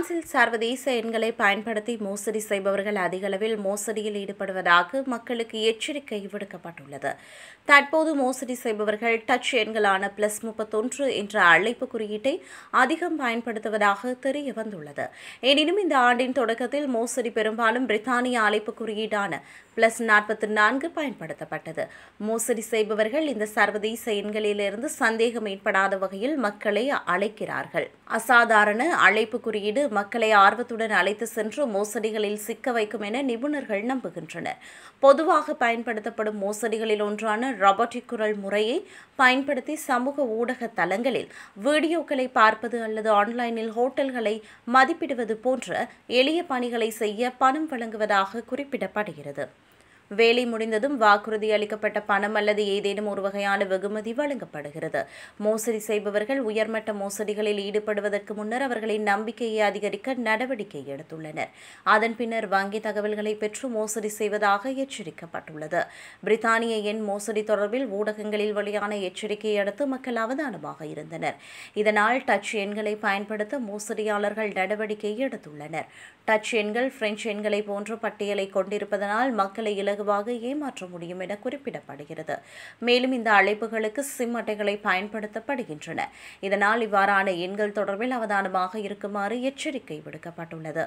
பிரான்சில் சர்வதேச எண்களை பயன்படுத்தி மோசடி செய்பவர்கள் அதிக அளவில் மோசடியில் ஈடுபடுவதாக மக்களுக்கு எச்சரிக்கை விடுக்கப்பட்டுள்ளது. தற்போது மோசடி செய்பவர்கள் டச் எண்களான +31 என்ற அழைப்பு குறியீட்டை அதிகம் பயன்படுத்துவதாக தெரிய வந்துள்ளது. எனினும் இந்த ஆண்டின் தொடக்கத்தில் மோசடி பெரும்பாலும் பிரித்தானிய அழைப்பு குறியீடான +44 பயன்படுத்தப்பட்டது. மோசடி செய்பவர்கள் இந்த சர்வதேச எண்களிலிருந்து சந்தேகம் ஏற்படாத வகையில் மக்களை அழைக்கிறார்கள். அசாதாரண அழைப்பு குறியீடு மக்களை ஆர்வத்துடன் அழைத்து சென்று மோசடிகளில் சிக்க வைக்கும் என நிபுணர்கள் நம்புகின்றனர். பொதுவாக பயன்படுத்தப்படும் மோசடிகளில் ஒன்றான ராபோட்டிக் குரல் முறையை பயன்படுத்தி சமூக ஊடக தளங்களில் வீடியோக்களை பார்ப்பது அல்லது ஆன்லைனில் ஹோட்டல்களை மதிப்பிடுவது போன்ற எளிய பணிகளை செய்ய பணம் வழங்குவதாக குறிப்பிடப்படுகிறது. வேலை முடிந்ததும் வாக்குறுதி அளிக்கப்பட்ட பணம் அல்லது ஏதேனும் ஒரு வகையான வெகுமதி வழங்கப்படுகிறது. மோசடி செய்பவர்கள் உயர்மட்ட மோசடிகளில் ஈடுபடுவதற்கு முன்னர் அவர்களின் நம்பிக்கையை அதிகரிக்க நடவடிக்கை எடுத்துள்ளனர். அதன் பின்னர் வங்கி தகவல்களை பெற்று மோசடி செய்வதாக எச்சரிக்கப்பட்டுள்ளது. பிரித்தானிய எண் மோசடி தொடர்பில் ஊடகங்களில் வெளியான எச்சரிக்கையை அடுத்து மக்கள் அவதானமாக இருந்தனர். இதனால் டச் எண்களை பயன்படுத்த மோசடியாளர்கள் நடவடிக்கை எடுத்துள்ளனர். டச் எண்கள் பிரெஞ்சு எண்களை போன்ற பட்டியலை கொண்டிருப்பதனால் மக்களை இலகுவாக ஏமாற்ற முடியும் என குறிப்பிடப்படுகிறது. மேலும் இந்த அழைப்புகளுக்கு சிம் அட்டைகளை பயன்படுத்தப்படுகின்றன. இதனால் இவ்வாறான எண்கள் தொடர்பில் அவதானமாக இருக்குமாறு எச்சரிக்கை விடுக்கப்பட்டுள்ளது.